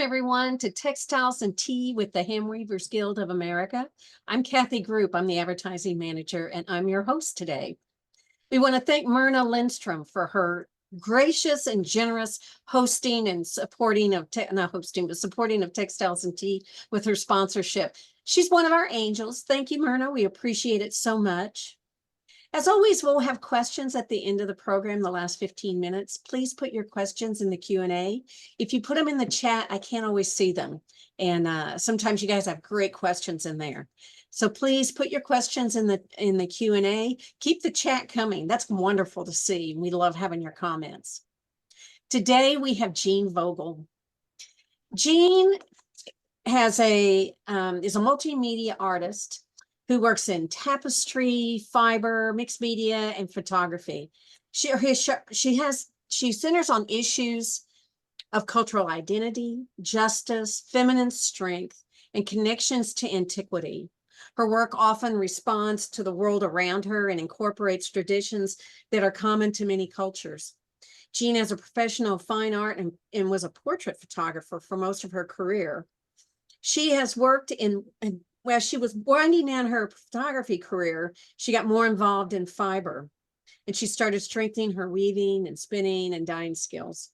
everyone, to Textiles and Tea with the Handweavers Guild of America. I'm Kathy Group. I'm the advertising manager, and I'm your host today. We want to thank Myrna Lindstrom for her gracious and generous hosting and supporting of, not hosting, but supporting of Textiles and Tea with her sponsorship. She's one of our angels. Thank you, Myrna. We appreciate it so much. As always, we'll have questions at the end of the program, the last 15 minutes. Please put your questions in the Q&A. If you put them in the chat, I can't always see them. And sometimes you guys have great questions in there. So please put your questions in the Q&A. Keep the chat coming. That's wonderful to see. We love having your comments. Today, we have Jeane Vogel. Jeane is a multimedia artist who works in tapestry, fiber, mixed media, and photography. She centers on issues of cultural identity, justice, feminine strength, and connections to antiquity. Her work often responds to the world around her and incorporates traditions that are common to many cultures. Jeane is a professional of fine art and was a portrait photographer for most of her career. She has worked while she was winding down her photography career, she got more involved in fiber, and she started strengthening her weaving and spinning and dyeing skills.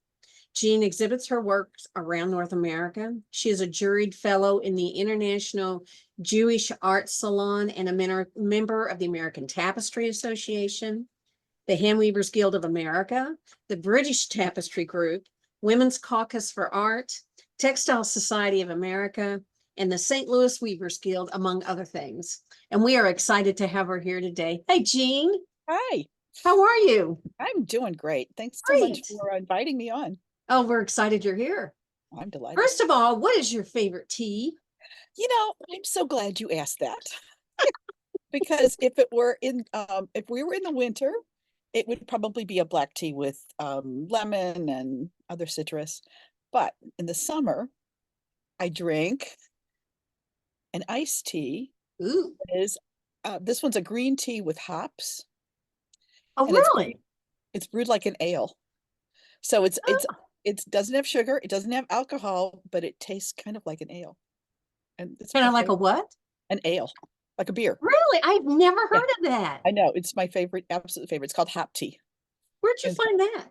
Jeane exhibits her works around North America. She is a juried fellow in the International Jewish Art Salon and a member of the American Tapestry Association, the Handweavers Guild of America, the British Tapestry Group, Women's Caucus for Art, Textile Society of America, and the St. Louis Weavers Guild, among other things. And we are excited to have her here today. Hey, Jeane. Hi. How are you? I'm doing great. Thanks so much for inviting me on. Oh, we're excited you're here. I'm delighted. First of all, what is your favorite tea? You know, I'm so glad you asked that. Because if we were in the winter, it would probably be a black tea with lemon and other citrus. But in the summer, I drink an iced tea. Ooh. This one's a green tea with hops. Oh, really? It's brewed like an ale. So it doesn't have sugar, it doesn't have alcohol, but it tastes kind of like an ale. And it's kind of like a what? An ale, like a beer. Really? I've never heard of that. I know, it's my favorite, absolute favorite. It's called hop tea. Where'd you find that?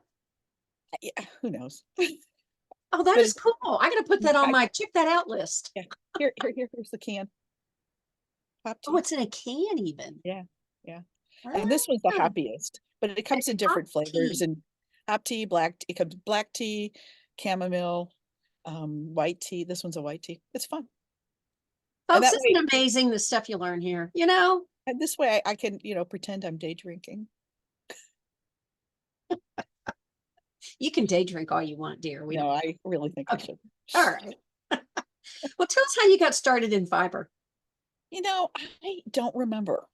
Yeah, who knows? Oh, that is cool. I gotta put that on my check that out list. Yeah. Here's the can. Hop tea. Oh, it's in a can even. Yeah. And this one's the hoppiest, but it comes in different flavors. And hop tea, it comes black tea, chamomile, white tea. This one's a white tea. It's fun. Folks, isn't it amazing the stuff you learn here, you know? And this way I can, pretend I'm day drinking. You can day drink all you want, dear. I really think I should. All right. Well, tell us how you got started in fiber. I don't remember.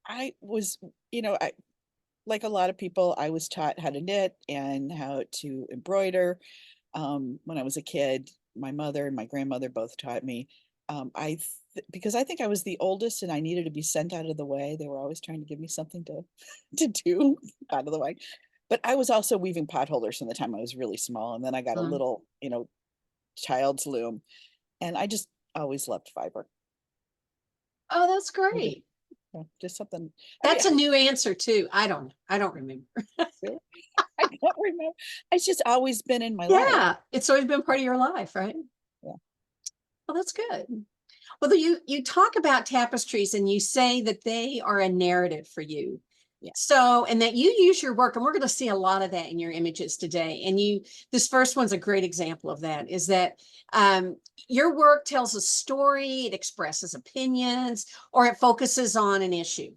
I was, like a lot of people, I was taught how to knit and how to embroider. When I was a kid, my mother and my grandmother both taught me. Because I think I was the oldest and I needed to be sent out of the way. They were always trying to give me something to do out of the way. But I was also weaving potholders from the time I was really small. And then I got a little, child's loom. And I just always loved fiber. Oh, that's great. Yeah, just something. That's a new answer too. I don't remember. I don't remember. It's just always been in my life. Yeah, it's always been part of your life, right? Yeah. Well, that's good. Well, you talk about tapestries and you say that they are a narrative for you. Yeah. So, and that you use your work, and we're going to see a lot of that in your images today. And this first one's a great example of that, is that your work tells a story, it expresses opinions, or it focuses on an issue.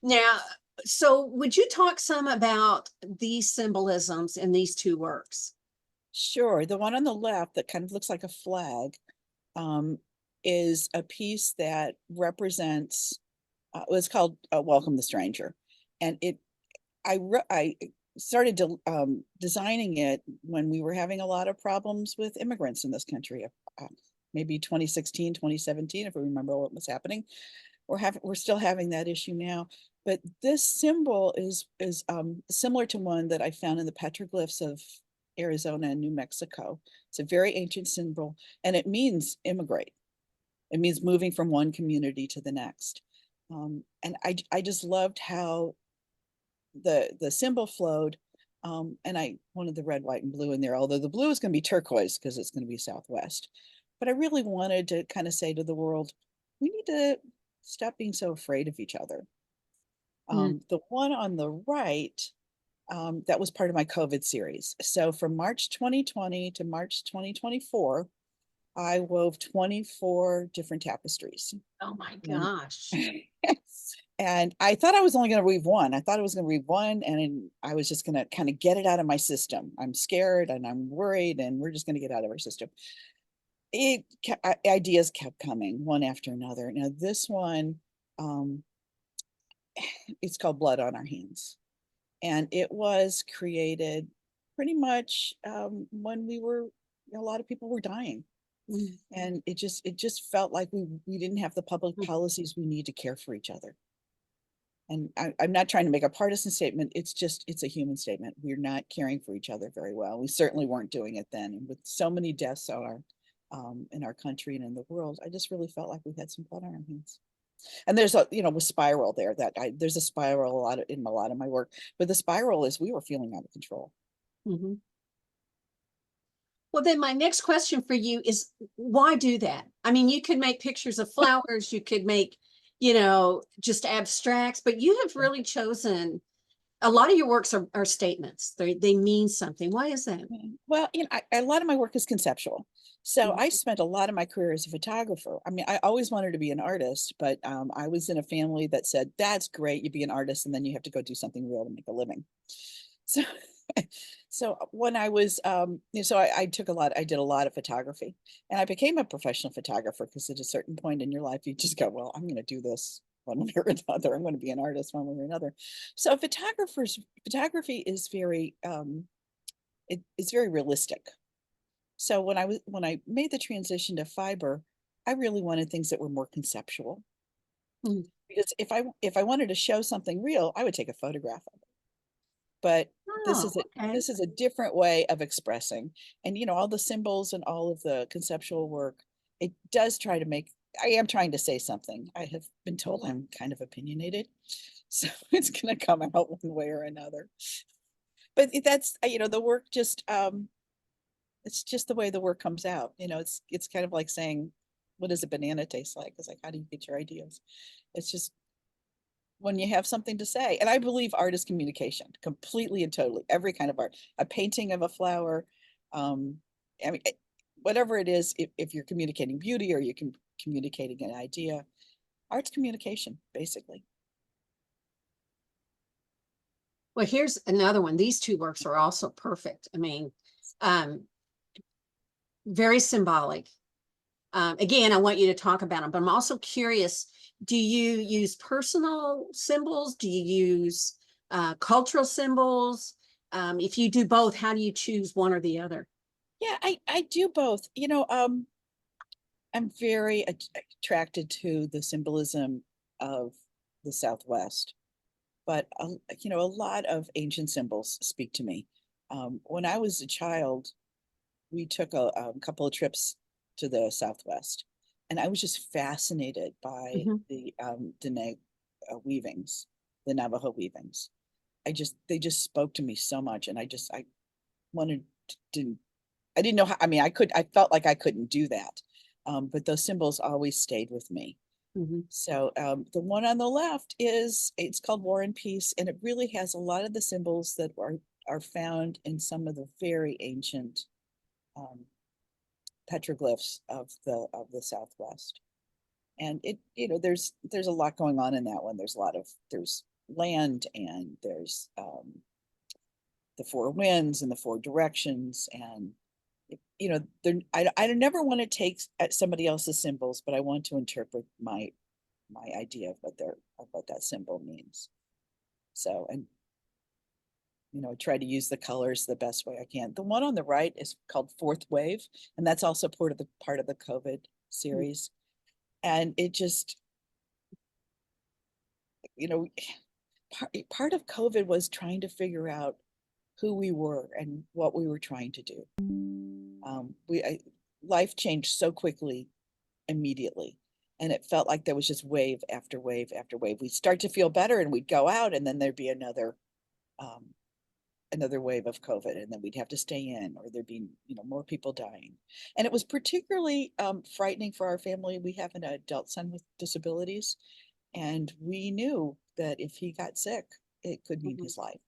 Now, so would you talk some about these symbolisms in these two works? Sure. The one on the left that kind of looks like a flag is a piece that represents, it's called Welcome the Stranger. And I started designing it when we were having a lot of problems with immigrants in this country, maybe 2016, 2017, if we remember what was happening. We're still having that issue now. But this symbol is similar to one that I found in the petroglyphs of Arizona and New Mexico. It's a very ancient symbol, and it means immigrate. It means moving from one community to the next. And I just loved how the symbol flowed. And I wanted the red, white, and blue in there, although the blue is going to be turquoise because it's going to be Southwest. But I really wanted to kind of say to the world, we need to stop being so afraid of each other. The one on the right, that was part of my COVID series. So from March 2020 to March 2024, I wove 24 different tapestries. Oh my And gosh. and I thought I was only going to weave one. I thought I was going to weave one, and I was just going to kind of get it out of my system. I'm scared and I'm worried, and we're just going to get out of our system. Ideas kept coming one after another. Now this one, it's called Blood on Our Hands, and it was created pretty much when a lot of people were dying. And it just felt like we didn't have the public policies we need to care for each other. And I'm not trying to make a partisan statement. It's a human statement. We're not caring for each other very well. We certainly weren't doing it then. And with so many deaths in our country and in the world, I just really felt like we had some blood on our hands. And there's a spiral there there's a spiral in a lot of my work, but the spiral is we were feeling out of control. Mm-hmm. Well, then my next question for you is, why do that? I mean, you could make pictures of flowers, you could make, just abstracts, but you have really chosen, a lot of your works are statements. They mean something. Why is that? Well, a lot of my work is conceptual. So Mhm. I spent a lot of my career as a photographer. I mean, I always wanted to be an artist, but I was in a family that said, that's great, you be an artist, and then you have to go do something real to make a living. So so when I was so I did a lot of photography, and I became a professional photographer because at a certain point in your life you just go, well, I'm going to do this one way or another. I'm going to be an artist one way or another. So photography is very it's very realistic. So when I made the transition to fiber, I really wanted things that were more conceptual. Mm. Because if I wanted to show something real, I would take a photograph of it. But Oh, okay. this is a different way of expressing. And all the symbols and all of the conceptual work, it does try to make, I am trying to say something. I have been told I'm kind of opinionated, so it's going to come out one way or another. But that's, the work just, it's just the way the work comes out. It's kind of like saying, what does a banana taste like? It's like, how do you get your ideas? It's just when you have something to say. And I believe art is communication, completely and totally. Every kind of art, a painting of a flower, I mean, whatever it is, if you're communicating beauty or you can communicating an idea, art's communication, basically. Well, here's another one. These two works are also perfect. I mean, um, very symbolic. Again, I want you to talk about them, but I'm also curious, do you use personal symbols? Do you use cultural symbols? If you do both, how do you choose one or the other? Yeah, I do both. I'm very attracted to the symbolism of the Southwest, but a lot of ancient symbols speak to me. When I was a child, we took a couple of trips to the Southwest, and I was just fascinated by Mhm. the Dene weavings, the Navajo weavings. They just spoke to me so much, and I wanted to. I didn't know how. I mean, I felt like I couldn't do that, but those symbols always stayed with me. Mhm. So the one on the left it's called War and Peace, and it really has a lot of the symbols that are found in some of the very ancient um, petroglyphs of the Southwest. And there's a lot going on in that one. There's land, and there's the four winds and the four directions, and I never want to take somebody else's symbols, but I want to interpret my idea of what that symbol means. So, and I try to use the colors the best way I can. The one on the right is called Fourth Wave, and that's also part of the COVID series. And it just, you know, part of COVID was trying to figure out who we were and what we were trying to do. Life changed so quickly immediately. And it felt like there was just wave after wave after wave. We'd start to feel better and we'd go out, and then there'd be another wave of COVID, and then we'd have to stay in, or there'd be, more people dying. And it was particularly frightening for our family. We have an adult son with disabilities, and we knew that if he got sick, it could mean his life.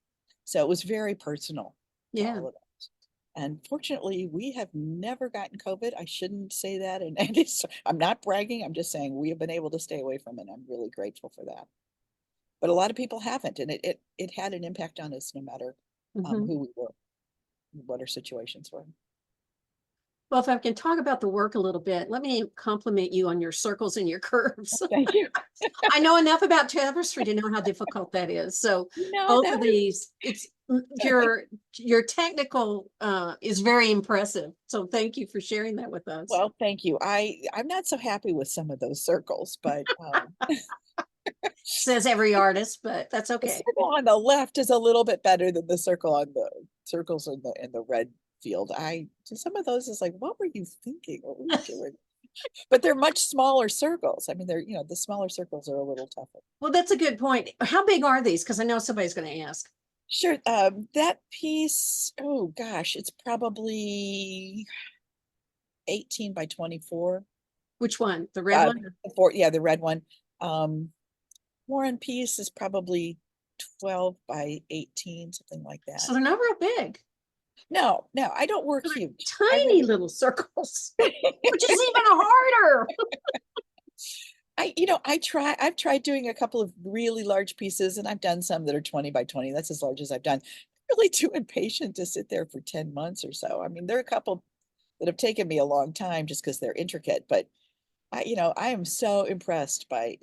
So it was very personal to Yeah. all of us. And fortunately, we have never gotten COVID. I shouldn't say that. And I'm not bragging. I'm just saying we have been able to stay away from it. I'm really grateful for that. But a lot of people haven't. And it had an impact on us no matter Mhm. who we were, what our situations were. Well, if I can talk about the work a little bit, let me compliment you on your circles and your curves. Thank you. I know enough about tapestry to know how difficult that is. So both of That these, it's your technical is very impressive. So thank you for sharing that with us. well, thank you. I'm not so happy with some of those circles, but Says every artist, but that's the okay. circle on the left is a little bit better than the circles in the red field. Some of those is like, what were you thinking? What were you doing? But they're much smaller circles. I mean, the smaller circles are a little tougher. Well, that's a good point. How big are these? Because I know somebody's going to ask. Sure. That piece, oh gosh, it's probably 18 by 24. Which one? The red one? The red one. Warren piece is probably 12 by 18, something like that. So they're not real big. No, I don't work huge. Tiny little circles, which is even harder. I've tried doing a couple of really large pieces, and I've done some that are 20 by 20. That's as large as I've done. I'm really too impatient to sit there for 10 months or so. I mean, there are a couple that have taken me a long time just because they're intricate, but I am so impressed by,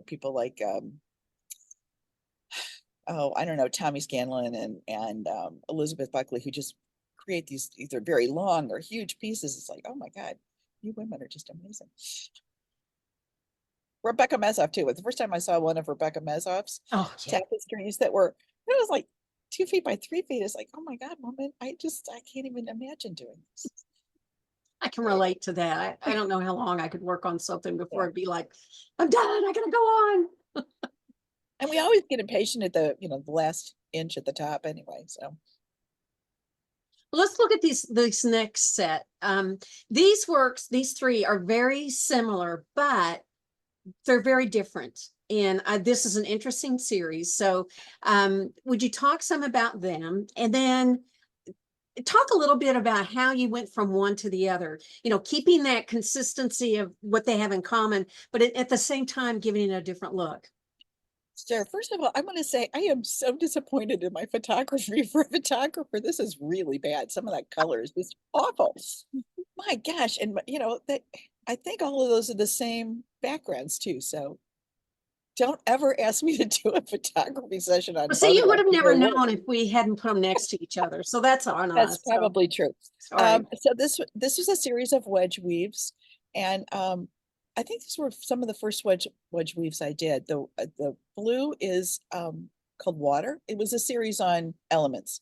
people like, I don't know, Tommy Scanlon and Elizabeth Buckley, who just create these either very long or huge pieces. It's like, oh my God, you women are just amazing. Rebecca Mezoff too. The first time I saw one of Rebecca Mezoff's tapestries that were, it was like 2 feet by 3 feet. It's like, oh my God, woman, I can't even imagine doing this. I can relate to that. I don't know how long I could work on something before Yeah. it'd be like, I'm done. I gotta go on. And we always get impatient at the last inch at the top anyway. So Let's look at this next set. These works, these three are very similar, but they're very different. And this is an interesting series. So would you talk some about them? And then talk a little bit about how you went from one to the other, keeping that consistency of what they have in common, but at the same time, giving it a different look. Sure. First of all, I want to say I am so disappointed in my photography for a photographer. This is really bad. Some of that color is just awful. My gosh. And that I think all of those are the same backgrounds too. So don't ever ask me to do a photography session on So you would have never work. known if we hadn't put them next to each other. So that's on That's us. probably true. Sorry. So this was a series of wedge weaves, and I think these were some of the first wedge weaves I did. The blue is called water. It was a series on elements.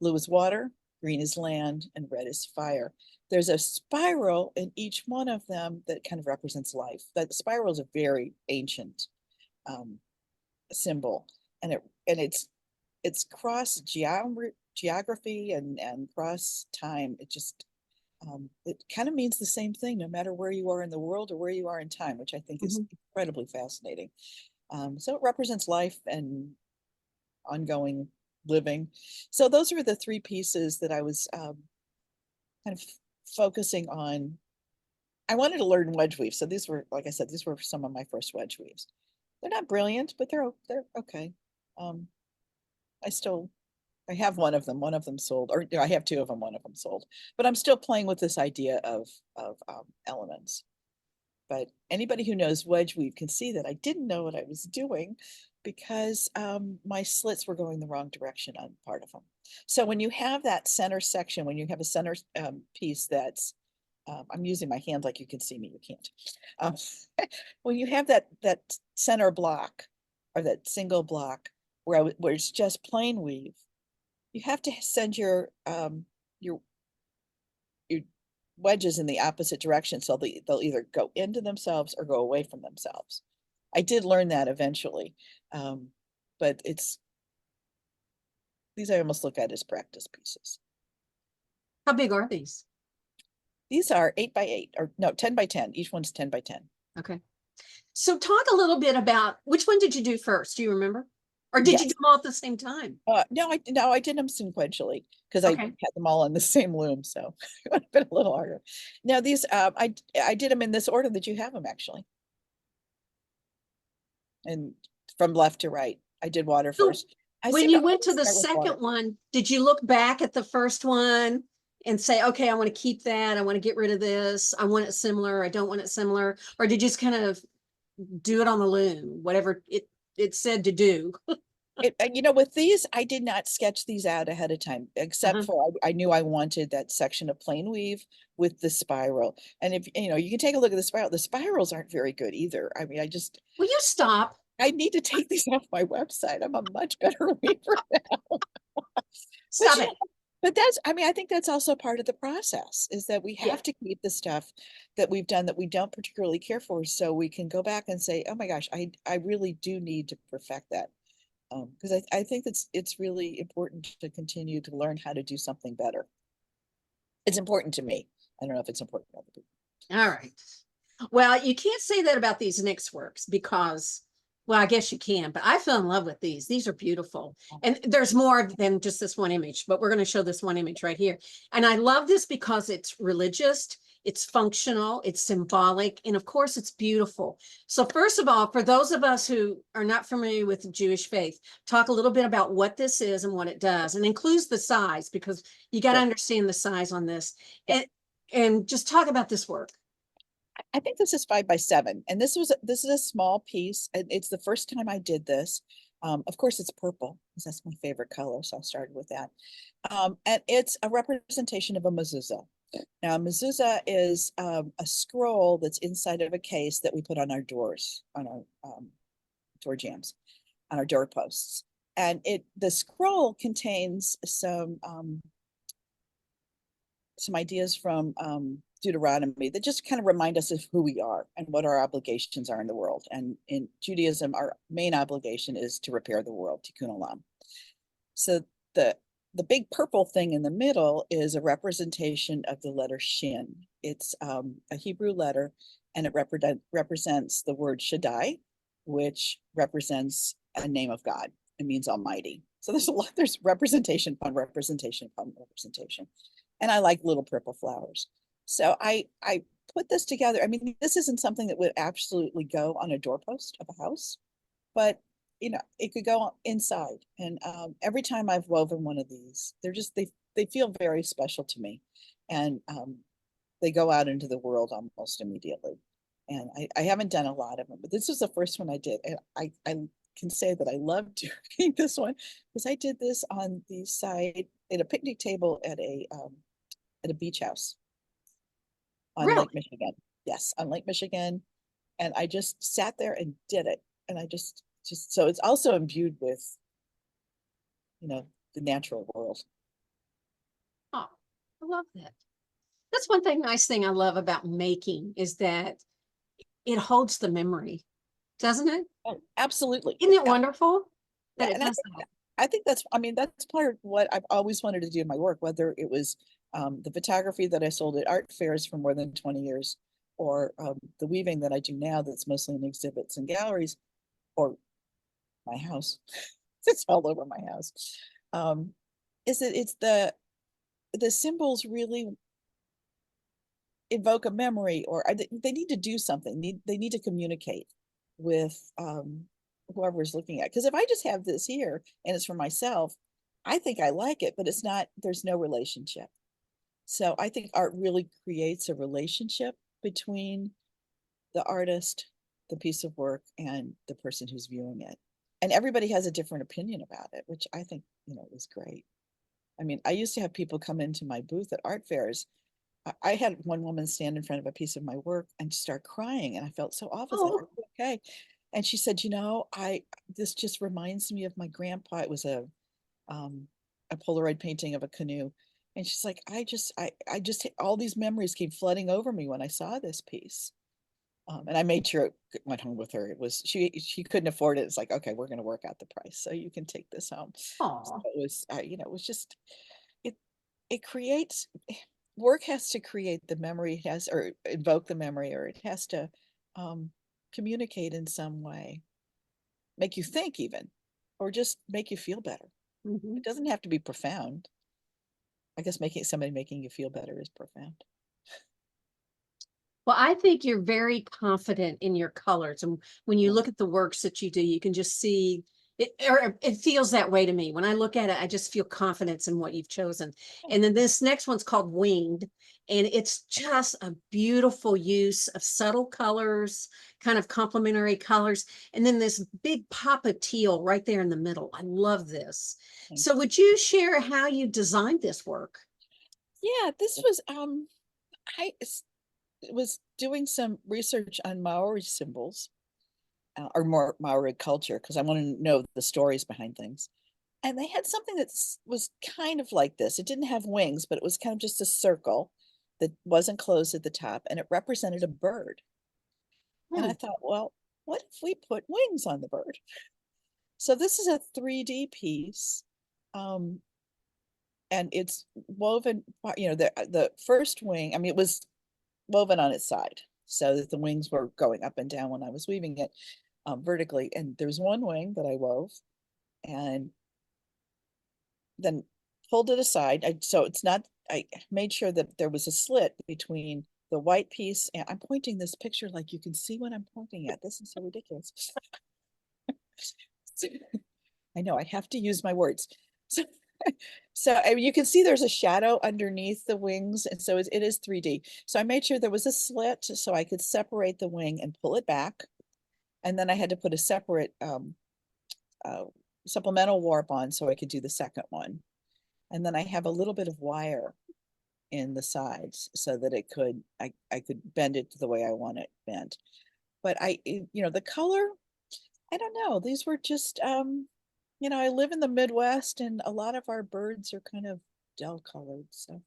Blue is water, green is land, and red is fire. There's a spiral in each one of them that kind of represents life. That spiral is a very ancient symbol, and it's cross geography and cross time. It kind of means the same thing no matter where you are in the world or where you are in time, which I think is incredibly fascinating. So it represents life and ongoing living. So those are the three pieces that I was kind of focusing on. I wanted to learn wedge weave. So these were, like I said, these were some of my first wedge weaves. They're not brilliant, but they're okay. I have one of them sold, or I have two of them, one of them sold, but I'm still playing with this idea of elements. But anybody who knows wedge weave can see that I didn't know what I was doing because my slits were going the wrong direction on part of them. So when you have that center section, when you have a center piece that's, I'm using my hand like you can see me, you can't. When you have that center block or that single block where it's just plain weave, you have to send your wedges in the opposite direction. So they'll either go into themselves or go away from themselves. I did learn that eventually. But these I almost look at as practice pieces. How big are these? These are 8 by 8 or no, 10 by 10. Each one's 10 by 10. Okay. So talk a little bit about which one did you do first? Do you remember? Or did you Yes. do them all at the same time? No, I did them sequentially because I Okay. had them all on the same loom, so it would have been a little harder. Now these, I did them in this order that you have them actually, and from left to right. I did water So first. I when seem to you went to always the start with water. second one, did you look back at the first one and say, okay, I want to keep that. I want to get rid of this. I want it similar. I don't want it similar. Or did you just kind of do it on the loom, whatever it said to do? You know, with these, I did not sketch these out ahead of time, except Uh-huh. for I knew I wanted that section of plain weave with the spiral. And if you know, you can take a look at the spiral. The spirals aren't very good either. I mean, Will you stop? I need to take these off my website. I'm a much better weaver now. But Stop you know, it. but that's, I mean, I think that's also part of the process is that we Yeah. have to keep the stuff that we've done that we don't particularly care for, so we can go back and say, oh my gosh, I really do need to perfect that. Because I think it's really important to continue to learn how to do something better. It's important to me. I don't know if it's important to other people. All right. Well, you can't say that about these Nix works because, well, I guess you can, but I fell in love with these. These are beautiful. And there's more than just this one image, but we're going to show this one image right here. And I love this because it's religious, it's functional, it's symbolic, and of course it's beautiful. So first of all, for those of us who are not familiar with the Jewish faith, talk a little bit about what this is and what it does, and includes the size because you got to Sure. understand the size on this. Yeah. And just talk about this work. I think this is 5 by 7, and this is a small piece, and it's the first time I did this. Of course, it's purple because that's my favorite color, so I started with that. And it's a representation of a mezuzah. Now, a mezuzah is a scroll that's inside of a case that we put on our doors, on our door jambs, on our doorposts. And the scroll contains some ideas from Deuteronomy that just kind of remind us of who we are and what our obligations are in the world. And in Judaism, our main obligation is to repair the world, tikkun olam. So the big purple thing in the middle is a representation of the letter Shin. It's a Hebrew letter, and it represents the word Shaddai, which represents a name of God. It means Almighty. So there's representation upon representation upon representation. And I like little purple flowers. So I put this together. I mean, this isn't something that would absolutely go on a doorpost of a house, but you know, it could go inside. And every time I've woven one of these, they feel very special to me, and they go out into the world almost immediately. And I haven't done a lot of them, but this was the first one I did, and I can say that I love doing this one because I did this on the side at a picnic table at a beach house on Really? Lake Michigan. Yes, on Lake Michigan, and I just sat there and did it, and I just so it's also imbued with, you know, the natural world. Oh, I love that. That's one thing, nice thing I love about making is that it holds the memory, doesn't it? Oh, absolutely. Isn't it wonderful Yeah, that it and does that? I think that's, I mean, that's part of what I've always wanted to do in my work, whether it was the photography that I sold at art fairs for more than 20 years, or the weaving that I do now that's mostly in exhibits and galleries, or my house. It's all over my house. Um, is that it's the symbols really evoke a memory, or they need to do something. They need to communicate with whoever is looking at. Because if I just have this here and it's for myself, I think I like it, but it's not. There's no relationship. So I think art really creates a relationship between the artist, the piece of work, and the person who's viewing it. And everybody has a different opinion about it, which I think, you know, is great. I mean, I used to have people come into my booth at art fairs. I had one woman stand in front of a piece of my work and start crying, and I felt so awful. Like, Oh, okay. And she said, you know, this just reminds me of my grandpa. It was a Polaroid painting of a canoe, And she's like, I just, all these memories came flooding over me when I saw this piece. And I made sure it went home with her. It was, she couldn't afford it. It's like, okay, we're going to work out the price so you can take this home. So Oh, it was, it was just, it, it creates, work has to create the memory, has, or invoke the memory, or it has to um, communicate in some way, make you think even, or just make you feel better. mhm. It doesn't have to be profound. I guess somebody making you feel better is profound. Well, I think you're very confident in your colors. And when you Yeah. look at the works that you do, you can just see it, or it feels that way to me. When I look at it, I just feel confidence in what you've chosen. Oh, And then this next one's called Winged, and it's just a beautiful use of subtle colors, kind of complementary colors. And then this big pop of teal right there in the middle. I love this. thank So would you share how you designed this work? Yeah, this was I was doing some research on Maori symbols, or more Maori culture, because I want to know the stories behind things. And they had something that was kind of like this. It didn't have wings, but it was kind of just a circle that wasn't closed at the top, and it represented a bird. And I Hmm. thought, well, what if we put wings on the bird? So this is a 3D piece. Um, and it's woven, the first wing, I mean, it was woven on its side so that the wings were going up and down when I was weaving it vertically. And there's one wing that I wove and then pulled it aside. So it's not, I made sure that there was a slit between the white piece, and I'm pointing this picture like you can see what I'm pointing at. This is so ridiculous. I know I have to use my words. So, I mean, you can see there's a shadow underneath the wings, and so it is 3D. So I made sure there was a slit so I could separate the wing and pull it back. And then I had to put a separate uh, supplemental warp on so I could do the second one. And then I have a little bit of wire in the sides so that I could bend it the way I want it bent. But the color, I don't know. These were just I live in the Midwest and a lot of our birds are kind of dull colored. So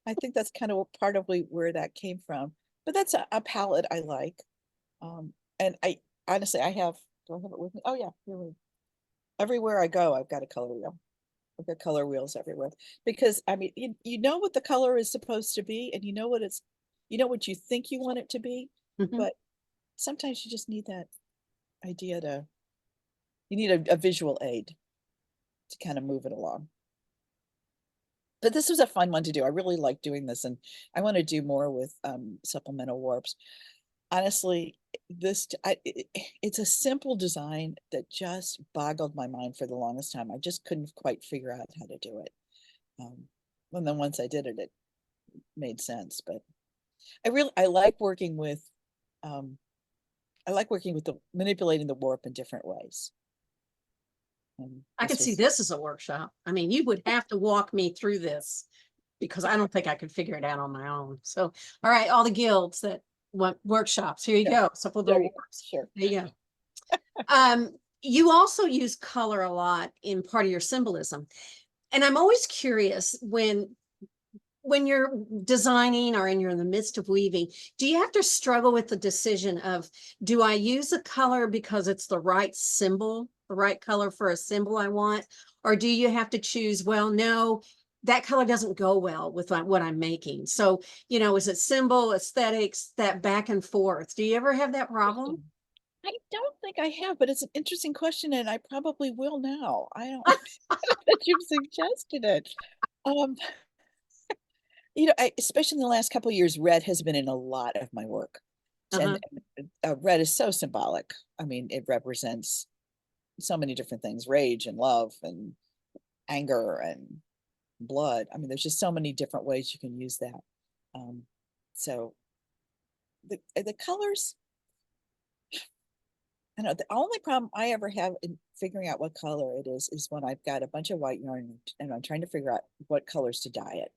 I think that's kind of part of where that came from. But that's a palette I like. And I honestly, do I have it with me? Oh yeah, here we everywhere I go, I've got a color wheel. I've got color wheels everywhere because I mean, you know what the color is supposed to be, and you know what you think you want it to be, Mhm. but sometimes you just need that idea you need a visual aid to kind of move it along. But this was a fun one to do. I really like doing this, and I want to do more with supplemental warps. Honestly, it's a simple design that just boggled my mind for the longest time. I just couldn't quite figure out how to do it. Um, and then once I did it, it made sense. But I like working with um, the manipulating the warp in different ways. And I this could see was this as a workshop. I mean, you would have to walk me through this because I don't think I could figure it out on my own. So, all right, all the guilds that want workshops, here you yeah, go. there Supplemental you go. works. Sure. There you go. You also use color a lot in part of your symbolism. And I'm always curious when you're designing or you're in the midst of weaving, do you have to struggle with the decision of, do I use a color because it's the right symbol, the right color for a symbol I want? Or do you have to choose, well, no, that color doesn't go well with what I'm making. So, is it symbol, aesthetics, that back and forth? Do you ever have that problem? I don't think I have, but it's an interesting question, and I probably will now. I don't that you've suggested it. Um, especially in the last couple of years, red has been in a lot of my work. And Uh-huh. red is so symbolic. I mean, it represents so many different things, rage and love and anger and blood. I mean, there's just so many different ways you can use that. Um, so the colors, I know the only problem I ever have in figuring out what color it is when I've got a bunch of white yarn and I'm trying to figure out what colors to dye it.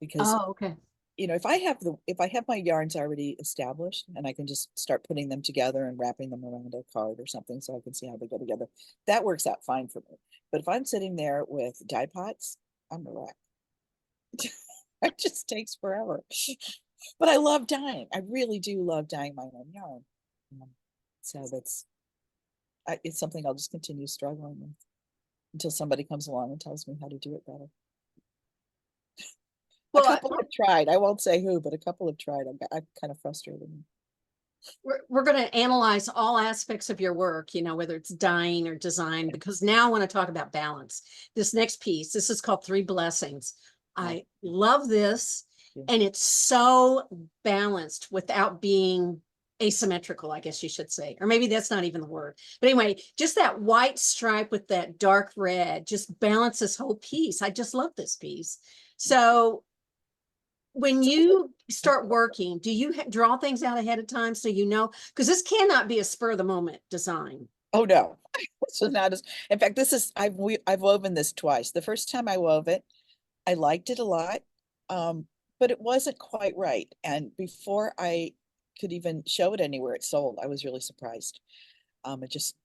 Because Oh, okay. if I have my yarns already established and I can just start putting them together and wrapping them around a card or something so I can see how they go together, that works out fine for me. But if I'm sitting there with dye pots, I'm a wreck. It just takes forever. But I love dyeing. I really do love dyeing my own yarn. So it's something I'll just continue struggling with until somebody comes along and tells me how to do it better. A Well, couple have tried. I won't say who, but a couple have tried. I'm kind of frustrated. we're going to analyze all aspects of your work, whether it's dyeing or design, because now I want to talk about balance. This next piece, this is called Three Blessings. I love this. And it's so balanced without being asymmetrical, I guess you should say, or maybe that's not even the word. But anyway, just that white stripe with that dark red just balance this whole piece. I just love this piece. So when you start working, do you draw things out ahead of time so because this cannot be a spur of the moment design? Oh no. So not as, in fact, I've woven this twice. The first time I wove it, I liked it a lot. But it wasn't quite right. And before I could even show it anywhere, it sold. I was really surprised. It just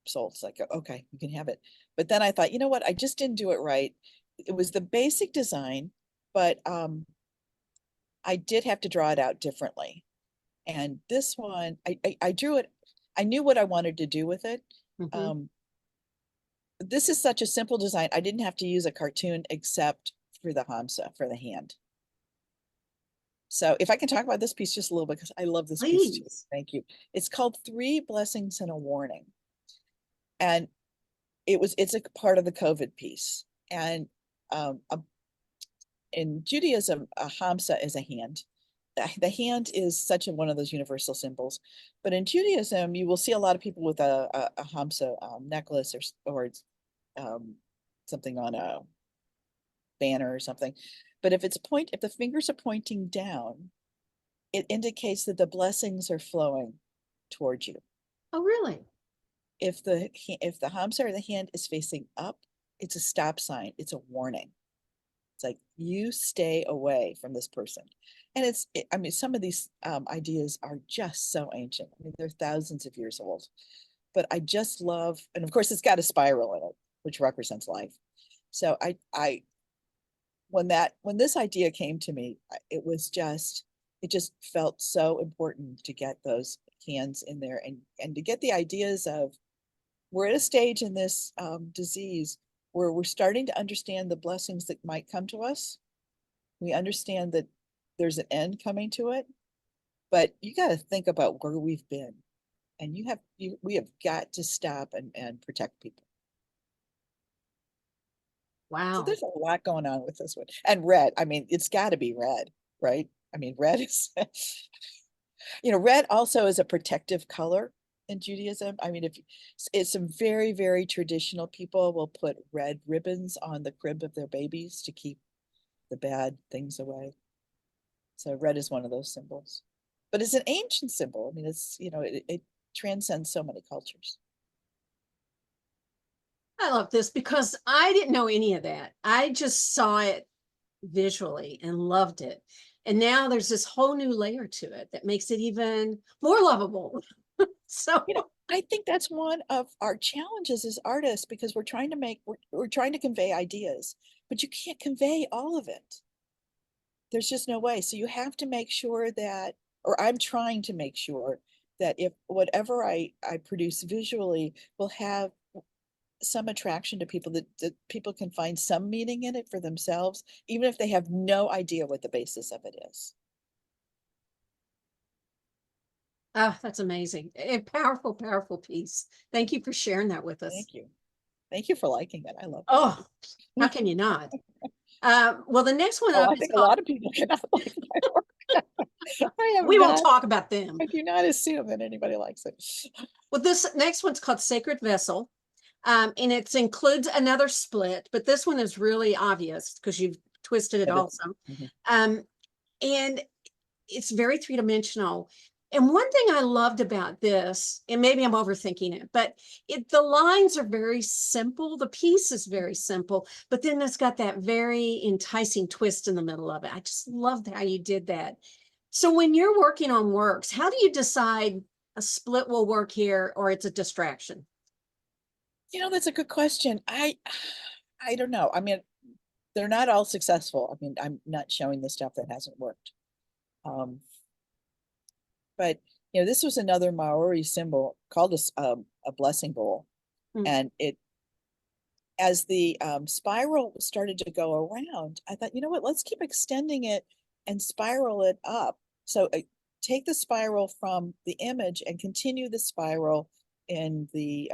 sold. It's like, okay, you can have it. But then I thought, you know what? I just didn't do it right. It was the basic design, but I did have to draw it out differently. And this one, I drew it. I knew what I wanted to do with it. Mhm. This is such a simple design. I didn't have to use a cartoon except for the hamsa, for the hand. So if I can talk about this piece just a little bit, because I love this piece too. Please. Thank you. It's called Three Blessings and a Warning. And it's a part of the COVID piece. And in Judaism, a hamsa is a hand. The hand is such one of those universal symbols. But in Judaism, you will see a lot of people with a hamsa necklace or something on a banner or something. But if the fingers are pointing down, it indicates that the blessings are flowing towards you. Oh, really? If the hamsa or the hand is facing up, it's a stop sign. It's a warning. It's like, you stay away from this person. And I mean, some of these ideas are just so ancient. I mean, they're thousands of years old. But I just love, and of course, it's got a spiral in it, which represents life. So when this idea came to me, it just felt so important to get those hands in there and to get the ideas of, we're at a stage in this disease where we're starting to understand the blessings that might come to us. We understand that there's an end coming to it, but you got to think about where we've been, and we have got to stop and protect people. Wow. So there's a lot going on with this one. And red, I mean, it's got to be red, right? I mean, red is, red also is a protective color in Judaism. I mean, it's some very, very traditional people will put red ribbons on the crib of their babies to keep the bad things away. So red is one of those symbols, but it's an ancient symbol. I mean, it transcends so many cultures. I love this because I didn't know any of that. I just saw it visually and loved it. And now there's this whole new layer to it that makes it even more lovable. So, I think that's one of our challenges as artists, because we're trying to convey ideas, but you can't convey all of it. There's just no way. So you have to make sure that, or I'm trying to make sure that if whatever I produce visually will have some attraction to people, that people can find some meaning in it for themselves, even if they have no idea what the basis of it is. that's amazing. A powerful, powerful piece. Thank you for sharing that with us. Thank you. Thank you for liking it. I love it. Oh, how can you not? Well, the next one Oh, up I is think a called, lot of people cannot like my work. we won't talk about them. I do not assume that anybody likes it. Well, this next one's called Sacred Vessel. And it includes another split, but this one is really obvious because you've twisted it also. And it's very three-dimensional. And one thing I loved about this, and maybe I'm overthinking it, but the lines are very simple. The piece is very simple, but then it's got that very enticing twist in the middle of it. I just loved how you did that. So when you're working on works, how do you decide a split will work here or it's a distraction? That's a good question. I don't know. I mean, they're not all successful. I mean, I'm not showing the stuff that hasn't worked. But this was another Maori symbol called a blessing bowl. Hmm. And as the spiral started to go around, I thought, you know what, let's keep extending it and spiral it up. So take the spiral from the image and continue the spiral in the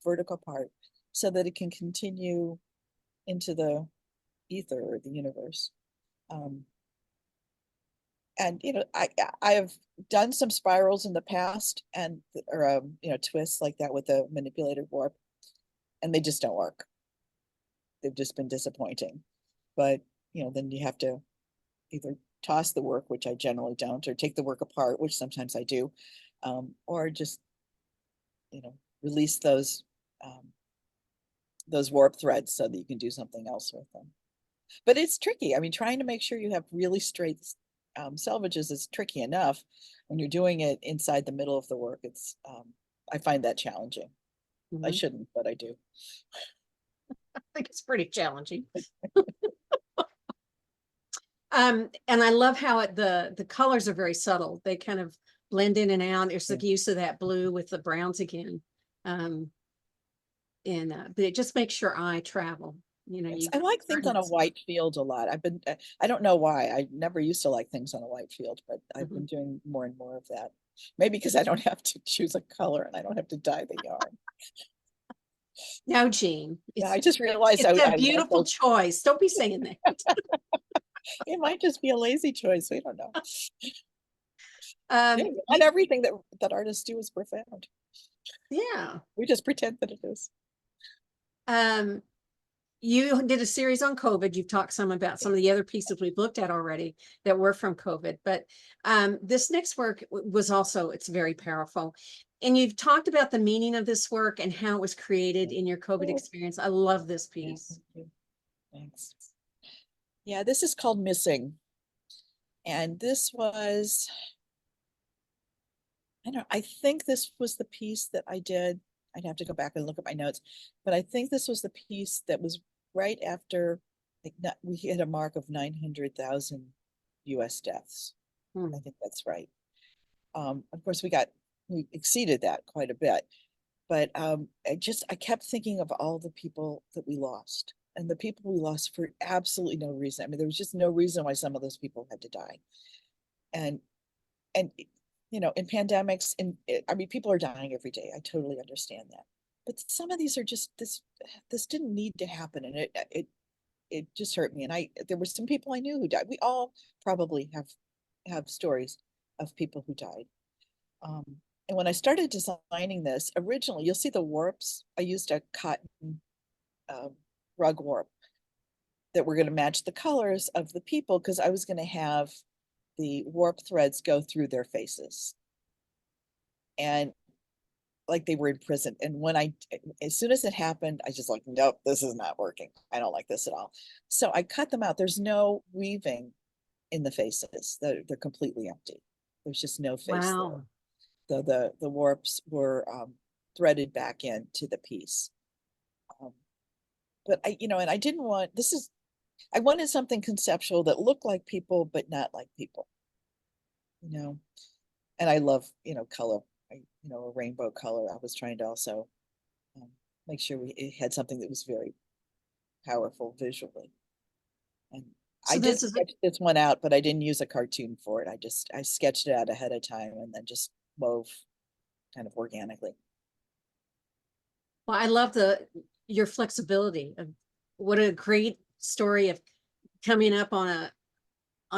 vertical part so that it can continue into the ether or the universe. And I have done some spirals in the past and or twists like that with a manipulated warp, and they just don't work. They've just been disappointing. But then you have to either toss the work, which I generally don't, or take the work apart, which sometimes I do, or just release those warp threads so that you can do something else with them. But it's tricky. I mean, trying to make sure you have really straight selvages is tricky enough. When you're doing it inside the middle of the work, it's I find that challenging. I shouldn't, but I do. I think it's pretty challenging. And I love how the colors are very subtle. They kind of blend in and out. There's the use of that blue with the browns again. But it just makes your eye travel. Yes, I like things on a white field a lot. I don't know why. I never used to like things on a white field, but I've been doing more and more of that. Maybe because I don't have to choose a color and I don't have to dye the yarn. No, Jeane. Yeah, I just realized it's a beautiful choice. Don't be saying that. It might just be a lazy choice. We don't know. Not everything that artists do is profound. Yeah. We just pretend that it is. You did a series on COVID. You've talked some about some of the other pieces we've looked at already that were from COVID, but this next work was also, it's very powerful. And you've talked about the meaning of this work and how it was created in your COVID experience. I love this piece. Thanks. Yeah, this is called Missing. And this was, I think this was the piece that I did. I'd have to go back and look at my notes, but I think this was the piece that was right after we hit a mark of 900,000 US deaths. I think that's right. Of course, we exceeded that quite a bit, but I kept thinking of all the people that we lost, and the people we lost for absolutely no reason. I mean, there was just no reason why some of those people had to die. And in pandemics, I mean, people are dying every day. I totally understand that. But some of these are just this didn't need to happen, and it just hurt me. And there were some people I knew who died. We all probably have stories of people who died. And when I started designing this, originally, you'll see the warps. I used a cotton rug warp that were going to match the colors of the people, because I was going to have the warp threads go through their faces. And like they were in prison. And as soon as it happened, I just like, nope, this is not working. I don't like this at all. So I cut them out. There's no weaving in the faces. They're completely empty. There's just no face Wow. there. So the warps were threaded back into the piece. But and I didn't want, I wanted something conceptual that looked like people, but not like people, and I love, color, a rainbow color. I was trying to also make sure it had something that was very powerful visually. And so I did sketch this one out, but I didn't use a cartoon for it. I sketched it out ahead of time and then just wove kind of organically. Well, I love your flexibility. What a great story of coming up on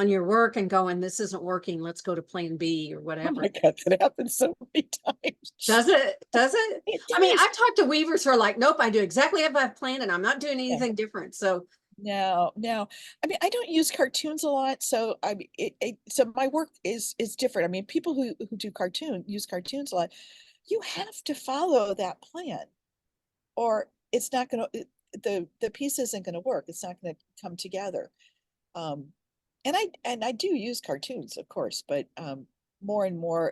your work and going, this isn't working, let's go to plan B or whatever. Oh my God, that happens so many times. Does it? I mean, I've talked to weavers who are like, nope, I do exactly as I've planned and I'm not doing anything different. So no. I mean, I don't use cartoons a lot, so I mean, so my work is different. I mean, people who use cartoons a lot, you have to follow that plan, or it's not going to, the piece isn't going to work. It's not going to come together. And I do use cartoons, of course, but more and more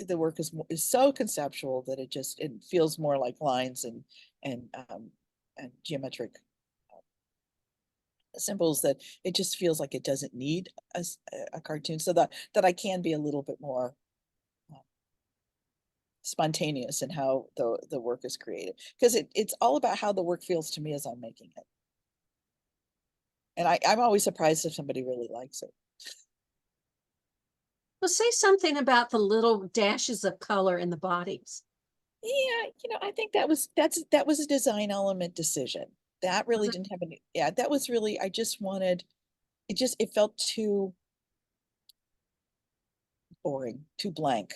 the work is so conceptual that it feels more like lines and geometric symbols that it just feels like it doesn't need a cartoon, so that I can be a little bit more spontaneous in how the work is created, because it's all about how the work feels to me as I'm making it. And I'm always surprised if somebody really likes it. Well, say something about the little dashes of color in the bodies. Yeah, I think that was a design element decision. That Was really it? didn't have any, yeah, that was really, I just wanted, it felt too boring, too blank.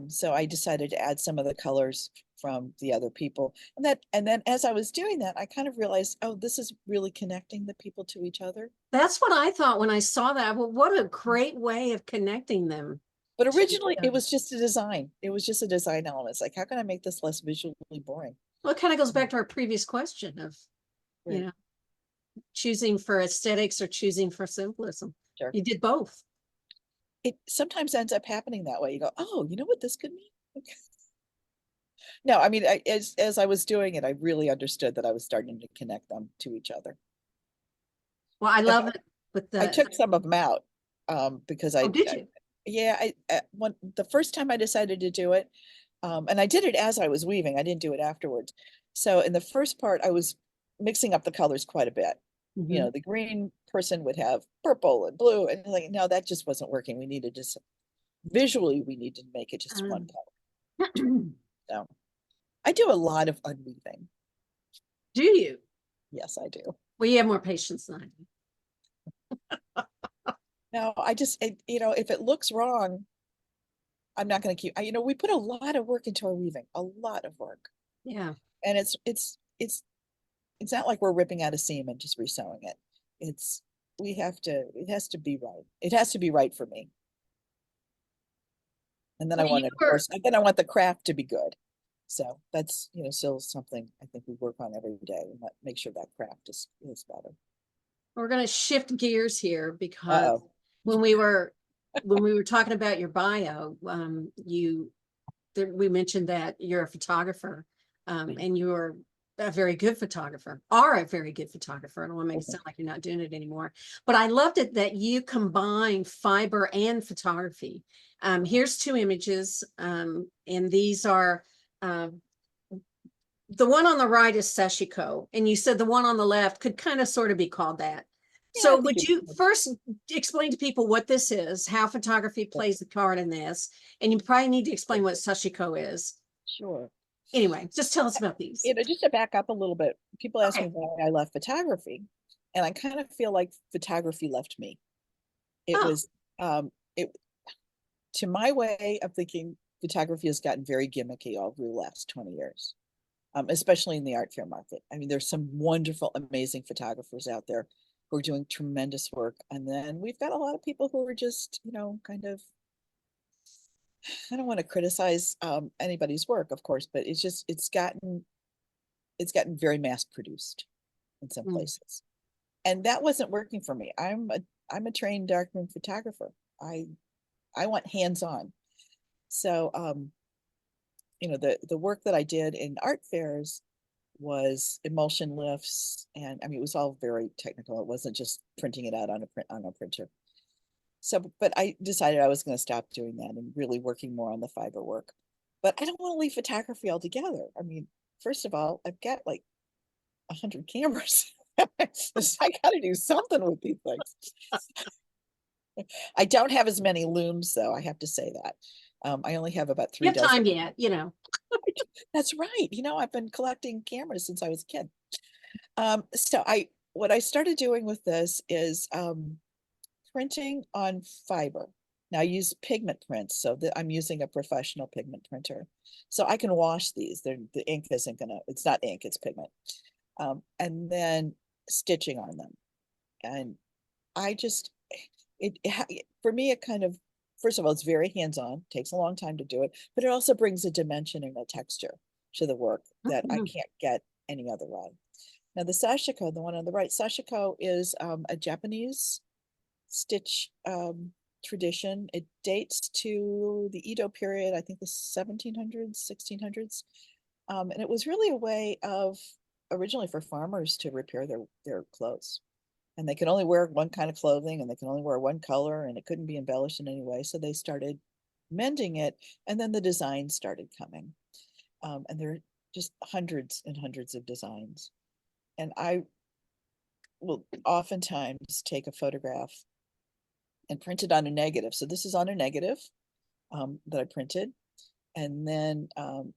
So I decided to add some of the colors from the other people. And then as I was doing that, I kind of realized, oh, this is really connecting the people to each other. That's what I thought when I saw that. Well, what a great way of connecting them. But to each originally it other. was just a design. It was just a design element. It's like, how can I make this less visually boring? Well, it kind of goes back to our previous question of, you Right. know, choosing for aesthetics or choosing for symbolism. Sure. You did both. It sometimes ends up happening that way. You go, oh, you know what this could mean? Okay. No, I mean, as I was doing it, I really understood that I was starting to connect them to each other. Well, I In love fact, it with I the, took some of them out because oh, did you? yeah, when the first time I decided to do it, and I did it as I was weaving. I didn't do it afterwards. So in the first part, I was mixing up the colors quite a bit. Mhm. The green person would have purple and blue, and like, no, that just wasn't working. We needed to visually, we need to make it just one color. So I do a lot of unweaving. Do you? Yes, I do. Well, you have more patience than I do. No, I just, if it looks wrong, I'm not going to keep, we put a lot of work into our weaving, a lot of work. Yeah. And it's not like we're ripping out a seam and just resewing it. It has to be right. It has to be right for me. And then Well, you of were, course, and then I want the craft to be good. So that's, still something I think we work on every day and make sure that craft is better. we're going to shift gears here because Uh-oh. when we were talking about your bio, we mentioned that you're a photographer, and you're a very good photographer, are a very good photographer. I don't want to make it sound like you're not doing it anymore, but I loved it that you combine fiber and photography. Here's two images, and these are, the one on the right is sashiko, and you said the one on the left could kind of sort of be called that. Yeah, I So think would you first explain to people what this is, how photography plays a part in this? And you probably need to explain what sashiko is. sure. Anyway, just tell us about these. Just to back up a little bit, people ask me Okay. why I left photography, and I kind of feel like photography left me. It Oh, was, it to my way of thinking, photography has gotten very gimmicky over the last 20 years, especially in the art fair market. I mean, there's some wonderful, amazing photographers out there who are doing tremendous work. And then we've got a lot of people who are just, kind of, I don't want to criticize anybody's work, of course, but it's gotten very mass produced in some mm. places. And that wasn't working for me. I'm a trained darkroom photographer. I want hands-on. So the work that I did in art fairs was emulsion lifts, and I mean it was all very technical. It wasn't just printing it out on a printer. So, but I decided I was going to stop doing that and really working more on the fiber work. But I don't want to leave photography altogether. I mean, first of all, I've got like 100 cameras. I got to do something with these things. I don't have as many looms, though. I have to say that. I only have about You 3 have dozen. time yet, you know. That's right. I've been collecting cameras since I was a kid. So what I started doing with this is printing on fiber. Now I use pigment prints, so that I'm using a professional pigment printer. So I can wash these. The ink isn't gonna, it's not ink, it's pigment. And then stitching on them. And I just, for me, it kind of, first of all, it's very hands-on, takes a long time to do it, but it also brings a dimension and a texture to the work that I can't get any other way. Now the sashiko, the one on the right, sashiko is a Japanese stitch tradition. It dates to the Edo period, I think the 1700s, 1600s. And it was really a way of, originally for farmers to repair their clothes. and they could only wear one kind of clothing, and they can only wear one color, and it couldn't be embellished in any way. So they started mending it, and then the designs started coming. And there are just hundreds and hundreds of designs. And I will oftentimes take a photograph and print it on a negative. So this is on a negative that I printed, and then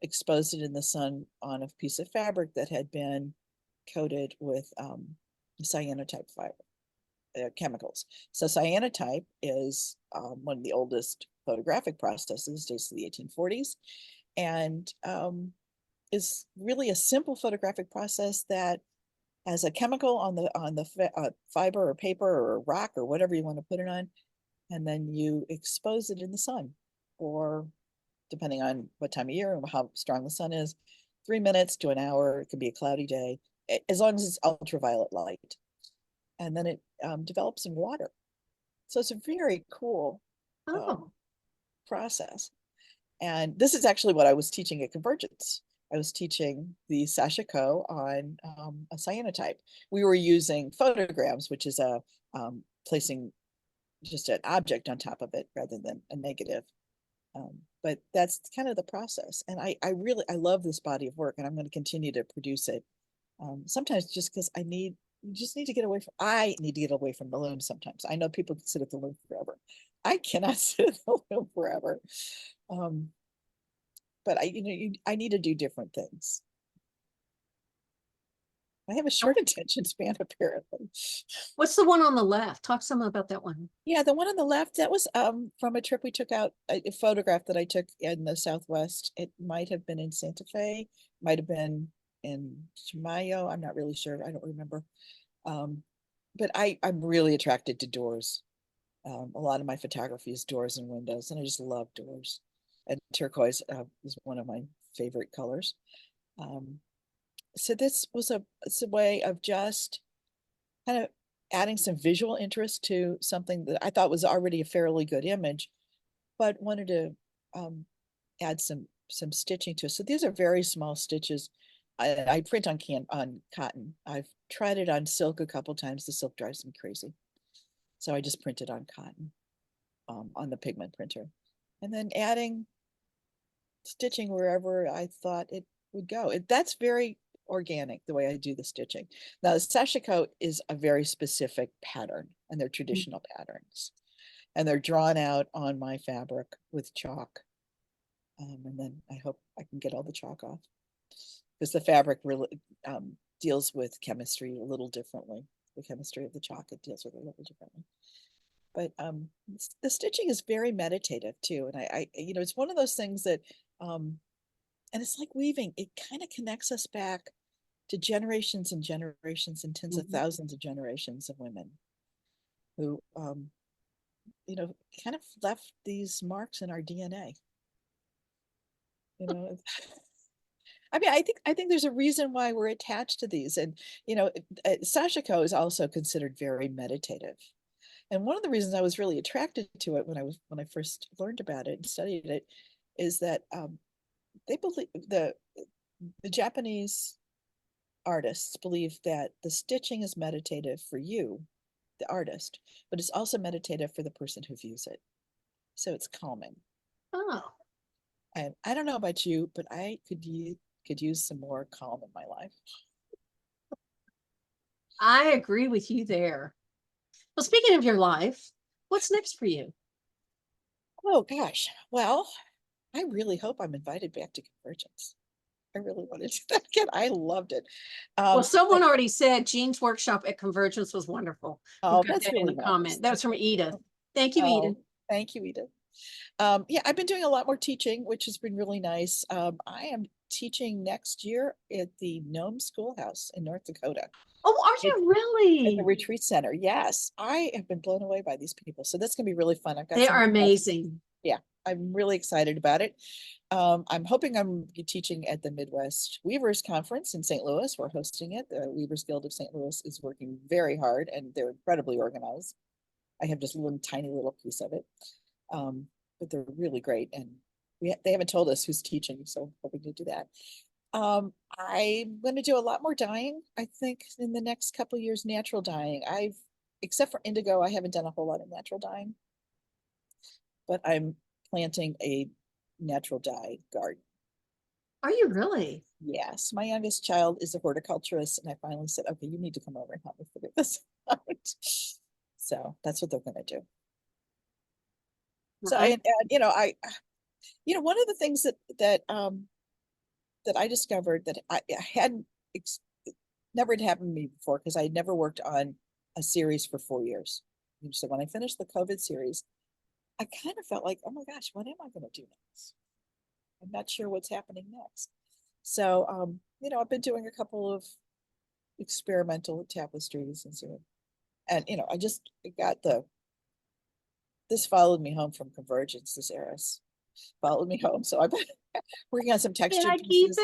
exposed it in the sun on a piece of fabric that had been coated with cyanotype fiber chemicals. So cyanotype is one of the oldest photographic processes, dates to the 1840s, and is really a simple photographic process that has a chemical on the fiber or paper or rock or whatever you want to put it on, and then you expose it in the sun, or depending on what time of year and how strong the sun is, 3 minutes to an hour. It could be a cloudy day, as long as it's ultraviolet light. And then it develops in water. So it's a very cool Oh, process. And this is actually what I was teaching at Convergence. I was teaching the sashiko on a cyanotype. We were using photograms, which is a placing just an object on top of it rather than a negative. But that's kind of the process. And I love this body of work, and I'm going to continue to produce it. Sometimes just because I need to get away from the loom sometimes. I know people can sit at the loom forever. I cannot sit at the loom forever. But I need to do different things. I have a short attention span, apparently. what's the one on the left? Talk some about that one. Yeah, the one on the left, that was from a trip we took out, a photograph that I took in the Southwest. It might have been in Santa Fe, might have been in Chimayo. I'm not really sure. I don't remember. But I'm really attracted to doors. A lot of my photography is doors and windows, and I just love doors. And turquoise is one of my favorite colors. So this was it's a way of just kind of adding some visual interest to something that I thought was already a fairly good image, but wanted to add some stitching to it. So these are very small stitches. I print on cotton. I've tried it on silk a couple times. The silk drives me crazy. So I just printed on cotton on the pigment printer, and then adding stitching wherever I thought it would go. That's very organic, the way I do the stitching. Now, the sashiko is a very specific pattern, and they're traditional patterns, and they're drawn out on my fabric with chalk. And then I hope I can get all the chalk off, because the fabric really deals with chemistry a little differently. The chemistry of the chalk, it deals with it a little differently. But the stitching is very meditative too. And I it's one of those things that, and it's like weaving, it kind of connects us back to generations and generations and tens of thousands of generations of women who, kind of left these marks in our DNA. I mean, I think there's a reason why we're attached to these. And, sashiko is also considered very meditative. And one of the reasons I was really attracted to it when I first learned about it and studied it is that they believe the Japanese artists believe that the stitching is meditative for you, the artist, but it's also meditative for the person who views it. So it's calming. Oh, And I don't know about you, but I could use some more calm in my life. I agree with you there. Well, speaking of your life, what's next for you? Oh gosh. Well, I really hope I'm invited back to Convergence. I really want to do that again. I loved it. Well, someone already said Jeane's workshop at Convergence was wonderful. Oh, Got that's that in really the nice. comment. That was from Edith. Thank you, Edith. Thank you, Edith. Yeah, I've been doing a lot more teaching, which has been really nice. I am teaching next year at the Nome Schoolhouse in North Dakota. Oh, are you really? At the retreat center. Yes, I have been blown away by these people. So that's gonna be really fun. I've got They are amazing. Yeah, I'm really excited about it. I'm hoping I'm teaching at the Midwest Weavers Conference in St. Louis. We're hosting it. The Weavers Guild of St. Louis is working very hard, and they're incredibly organized. I have just a tiny little piece of it. But they're really great, and they haven't told us who's teaching, so I'm hoping to do that. I'm going to do a lot more dyeing. I think in the next couple years, natural dyeing. Except for indigo, I haven't done a whole lot of natural dyeing, but I'm planting a natural dye garden. Are you really? Yes, my youngest child is a horticulturist, and I finally said, okay, you need to come over and help me figure this out. So that's what they're going to do. So, I, one of the things that I discovered that I hadn't never had happened to me before, because I had never worked on a series for 4 years. And so when I finished the COVID series, I kind of felt like, oh my gosh, what am I going to do next? I'm not sure what's happening next. So, I've been doing a couple of experimental tapestries and so, and I just got this followed me home from Convergence, this heiress followed me home. So I've been working on some can texture I keep pieces.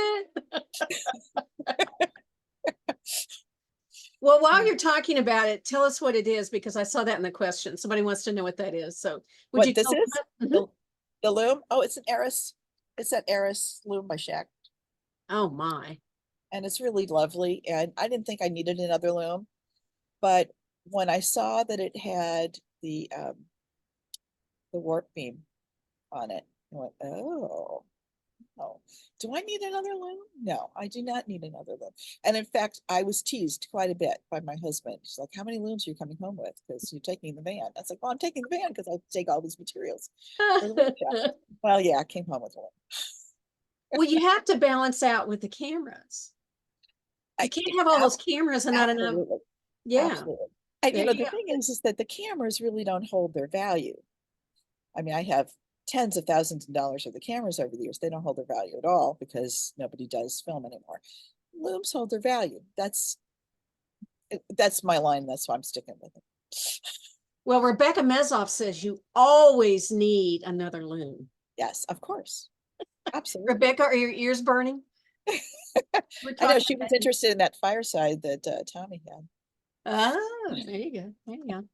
it? Well, while you're talking about it, tell us what it is, because I saw that in the question. Somebody wants to know what that is. So would you What this tell is? them? Mhm. The loom? Oh, it's an heiress. It's that heiress loom by Shack. Oh my. And it's really lovely. And I didn't think I needed another loom, but when I saw that it had the warp beam on it, I went, oh, no. Do I need another loom? No, I do not need another loom. And in fact, I was teased quite a bit by my husband. She's like, how many looms are you coming home with? Because you're taking the van. I was like, well, I'm taking the van because I take all these materials for the workshop. Well, yeah, I came home with one. Well, you have to balance out with the cameras. You can't have all those cameras and not enough. Absolutely. Yeah, Absolutely. And there you the go. thing is that the cameras really don't hold their value. I mean, I have tens of thousands of dollars of the cameras over the years. They don't hold their value at all because nobody does film anymore. Looms hold their value. That's my line. That's why I'm sticking with it. Well, Rebecca Mezoff says you always need another loom. Yes, of course. Absolutely. Rebecca, are your ears burning? We're I know talking she was interested in that fireside that Tommy had. Oh, there you go. There you go.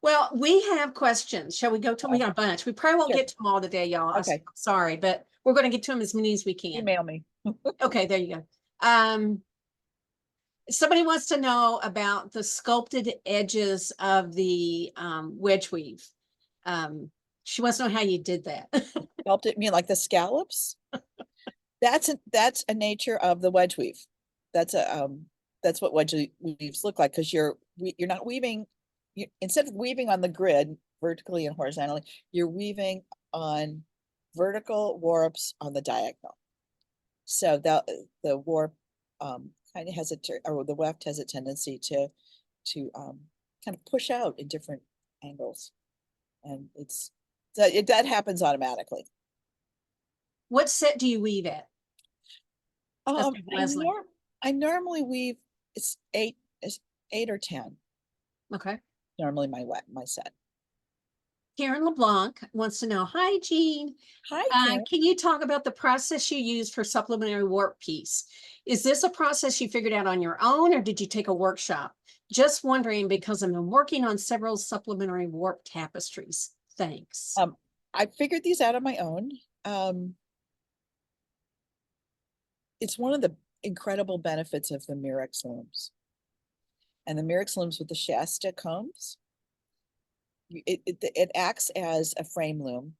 Well, we have questions. Shall we go to them? We got a bunch. We probably won't Sure. get to them all today, y'all. Okay. Sorry, but we're going to get to them as many as we can. Email me. Okay, there you go. Somebody wants to know about the sculpted edges of the wedge weave. She wants to know how you did that. Sculpted, you mean like the scallops? That's a nature of the wedge weave. That's what wedge weaves look like, because you're not weaving, instead of weaving on the grid vertically and horizontally, you're weaving on vertical warps on the diagonal. So the warp kind of has or the weft has a tendency to kind of push out in different angles, and that happens automatically. What set do you weave at? Leslie. I normally weave it's 8 or 10. Okay. Normally my set. Karen LeBlanc wants to know, hi, Jeane. Hi, Karen. Can you talk about the process you use for supplementary warp piece? Is this a process you figured out on your own, or did you take a workshop? Just wondering, because I've been working on several supplementary warp tapestries. Thanks. I figured these out on my own. It's one of the incredible benefits of the Mirex looms. And the Mirex looms with the Shasta combs, it acts as a frame loom,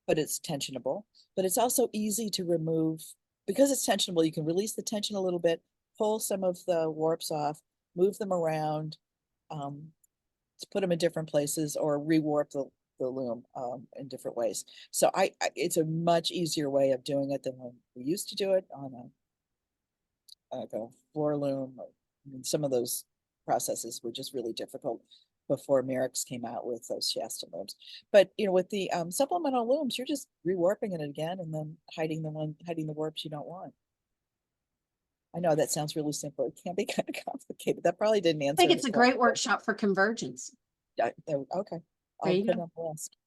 but it's tensionable. But it's also easy to remove. Because it's tensionable, you can release the tension a little bit, pull some of the warps off, move them around, to put them in different places, or rewarp the loom in different ways. So it's a much easier way of doing it than when we used to do it on like a floor loom. I mean, some of those processes were just really difficult before Mirex came out with those Shasta looms. But with the supplemental looms, you're just rewarping it again and then hiding the warps you don't want. I know that sounds really simple. It can be kind of complicated. That probably didn't answer. I think it's a great workshop for Convergence. Yeah, okay. I'll put it on the list.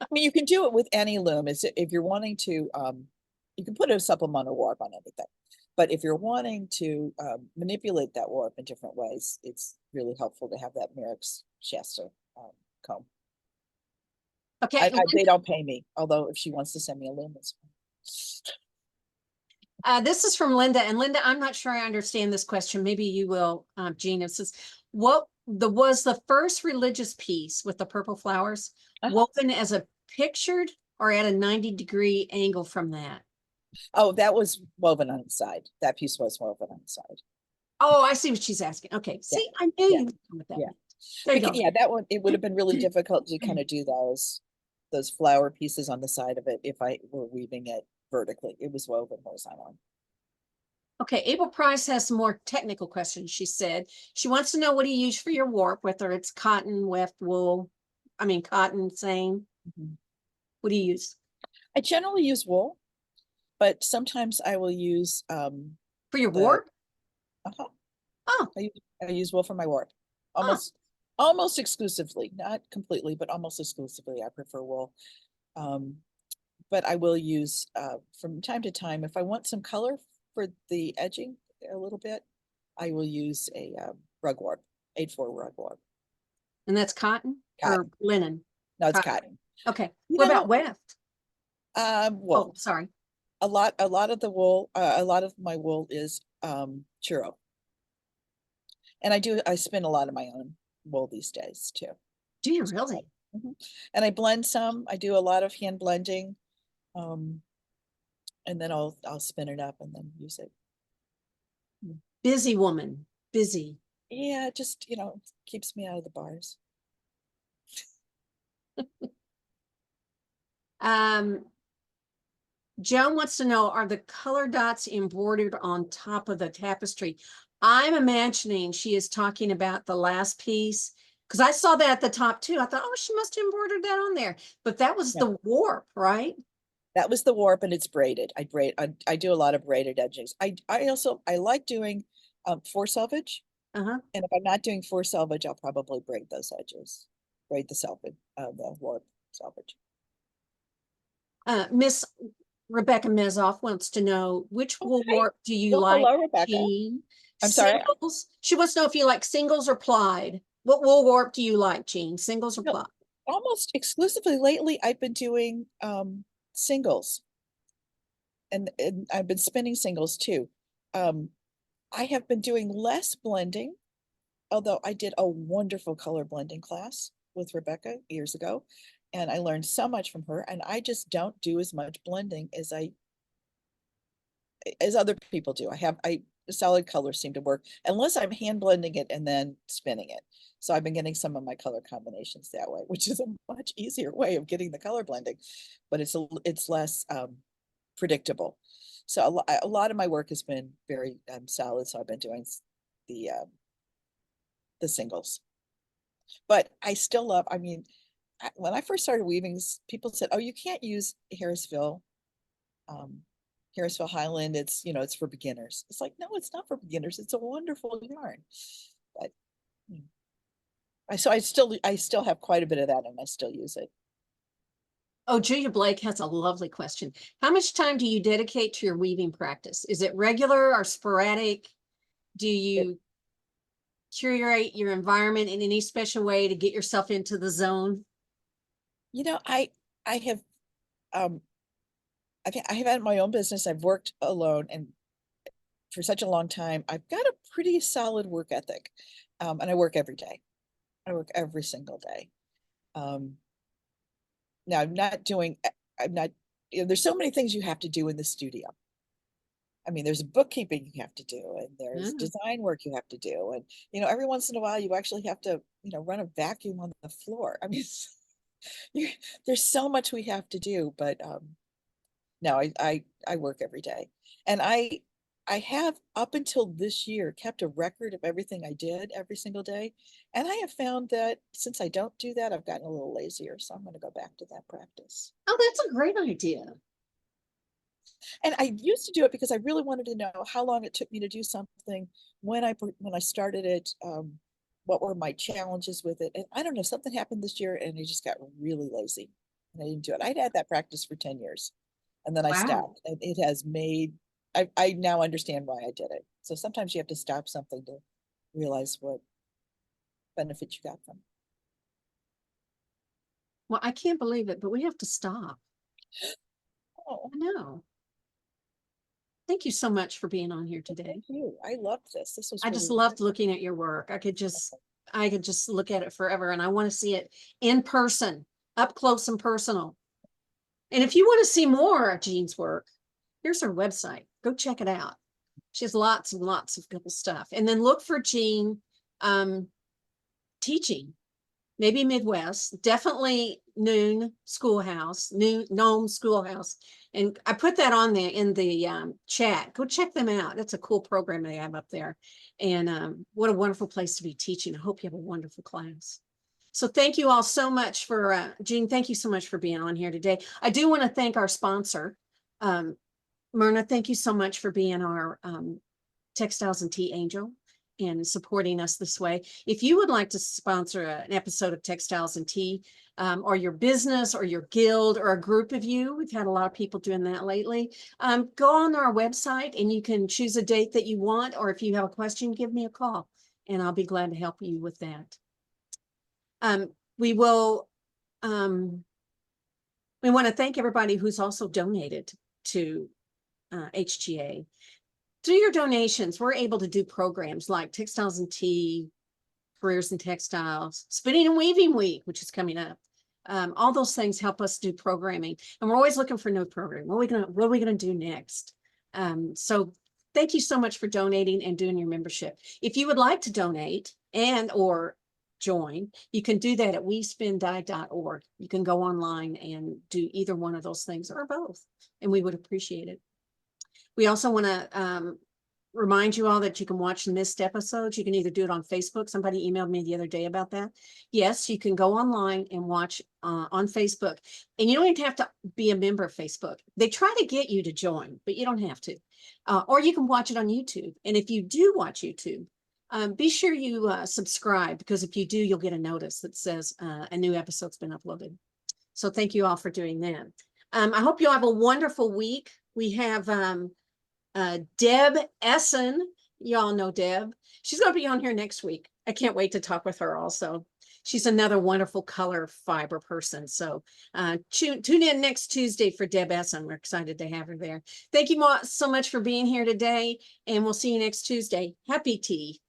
I mean, you can do it with any loom. If you're wanting to, you can put a supplemental warp on everything. But if you're wanting to manipulate that warp in different ways, it's really helpful to have that Mirex Shasta comb. Okay. They don't pay me, although if she wants to send me a loom, it's fine. This is from Linda, and Linda, I'm not sure I understand this question. Maybe you will, Jean. It says, was the first religious piece with the purple flowers woven as a pictured or at a 90-degree angle from that? Oh, that was woven on the side. That piece was woven on the side. Oh, I see what she's asking. Okay, see, I knew you would come with that. Yeah. There you go. Yeah, that one, it would have been really difficult to kind of do those flower pieces on the side of it if I were weaving it vertically. It was woven horizontally. Okay, April Price has some more technical questions. She said she wants to know what do you use for your warp, whether it's cotton, weft, wool, cotton, same. What do you use? I generally use wool, but sometimes I will use For your warp? Oh, I use wool for my warp. Almost exclusively, not completely, but almost exclusively. I prefer wool. But I will use from time to time, if I want some color for the edging a little bit, I will use a rug warp, 8/4 rug warp. And that's cotton or linen? No, it's cotton. Okay. What about weft? Wool. Oh, sorry. A lot of the wool, a lot of my wool is churro. And I spin a lot of my own wool these days too. Do you really? And I blend some. I do a lot of hand blending. And then I'll spin it up and then use it. Busy woman, busy. Yeah, it just, keeps me out of the bars. Joan wants to know, are the color dots embroidered on top of the tapestry? I'm imagining she is talking about the last piece because I saw that at the top too. I thought, oh, she must have embroidered that on there, but that was the warp, right? That was the warp, and it's braided. I do a lot of braided edgings. I like doing four selvage. And if I'm not doing four selvage, I'll probably braid those edges, braid the selvage, the warp selvage. Miss Rebecca Mezoff wants to know which wool warp do you like? Hello, Rebecca. Jean? I'm sorry. Singles? She wants to know if you like singles or plied. What wool warp do you like, Jean? Singles or plied? Almost exclusively lately, I've been doing singles, and I've been spinning singles too. I have been doing less blending, although I did a wonderful color blending class with Rebecca years ago, and I learned so much from her. And I just don't do as much blending as other people do. Solid colors seem to work unless I'm hand blending it and then spinning it. So I've been getting some of my color combinations that way, which is a much easier way of getting the color blending, but it's less predictable. So a lot of my work has been very solid. So I've been doing the singles, but I still love, when I first started weaving, people said, oh, you can't use Harrisville Highland, it's for beginners. It's like, no, it's not for beginners. It's a wonderful yarn. But I still have quite a bit of that, and I still use it. Oh, Julia Blake has a lovely question. How much time do you dedicate to your weaving practice? Is it regular or sporadic? Do you curate your environment in any special way to get yourself into the zone? I have I have had my own business. I've worked alone and for such a long time. I've got a pretty solid work ethic, and I work every day. I work every single day. Now I'm not, there's so many things you have to do in the studio. There's bookkeeping you have to do, and there's design work you have to do. And, every once in a while you actually have to, run a vacuum on the floor. There's so much we have to do, but no, I work every day. And I have, up until this year, kept a record of everything I did every single day. And I have found that since I don't do that, I've gotten a little lazier. So I'm going to go back to that practice. Oh, that's a great idea. And I used to do it because I really wanted to know how long it took me to do something when I started it, what were my challenges with it. And I don't know, something happened this year and I just got really lazy and I didn't do it. I'd had that practice for 10 years and then I stopped, and it has made, I now understand why I did it. So sometimes you have to stop something to realize what benefit you got from it. Well, I can't believe it, but we have to stop. Oh. I know. Thank you so much for being on here Well, today. thank you. I loved this. This was I really just loved looking at your work. I could just look at it forever, and I want to see it in person, up close and personal. And if you want to see more of Jeane's work, here's her website. Go check it out. She has lots and lots of cool stuff. And then look for Jeane teaching, maybe Midwest, definitely Nome Schoolhouse. And I put that on there in the chat. Go check them out. It's a cool program they have up there. And what a wonderful place to be teaching. I hope you have a wonderful class. So thank you all so much for, Jeane, thank you so much for being on here today. I do want to thank our sponsor, Myrna, thank you so much for being our Textiles and Tea Angel and supporting us this way. If you would like to sponsor an episode of Textiles and Tea, or your business or your guild or a group of you, we've had a lot of people doing that lately, go on our website and you can choose a date that you want, or if you have a question, give me a call and I'll be glad to help you with that. We want to thank everybody who's also donated to HTA. Through your donations, we're able to do programs like Textiles and Tea, Careers in Textiles, Spinning and Weaving Week, which is coming up. All those things help us do programming, and we're always looking for new programming. What are we gonna do next? So thank you so much for donating and doing your membership. If you would like to donate or join, you can do that at wespendie.org. You can go online and do either one of those things or both, and we would appreciate it. We also want to remind you all that you can watch missed episodes. You can either do it on Facebook. Somebody emailed me the other day about that. Yes, you can go online and watch on Facebook, and you don't even have to be a member of Facebook. They try to get you to join, but you don't have to. Or you can watch it on YouTube. And if you do watch YouTube, be sure you subscribe, because if you do, you'll get a notice that says a new episode's been uploaded. So thank you all for doing that. I hope you all have a wonderful week. We have Deb Essen. Y'all know Deb. She's going to be on here next week. I can't wait to talk with her also. She's another wonderful color fiber person. So tune in next Tuesday for Deb Essen. We're excited to have her there. Thank you so much for being here today, and we'll see you next Tuesday. Happy tea.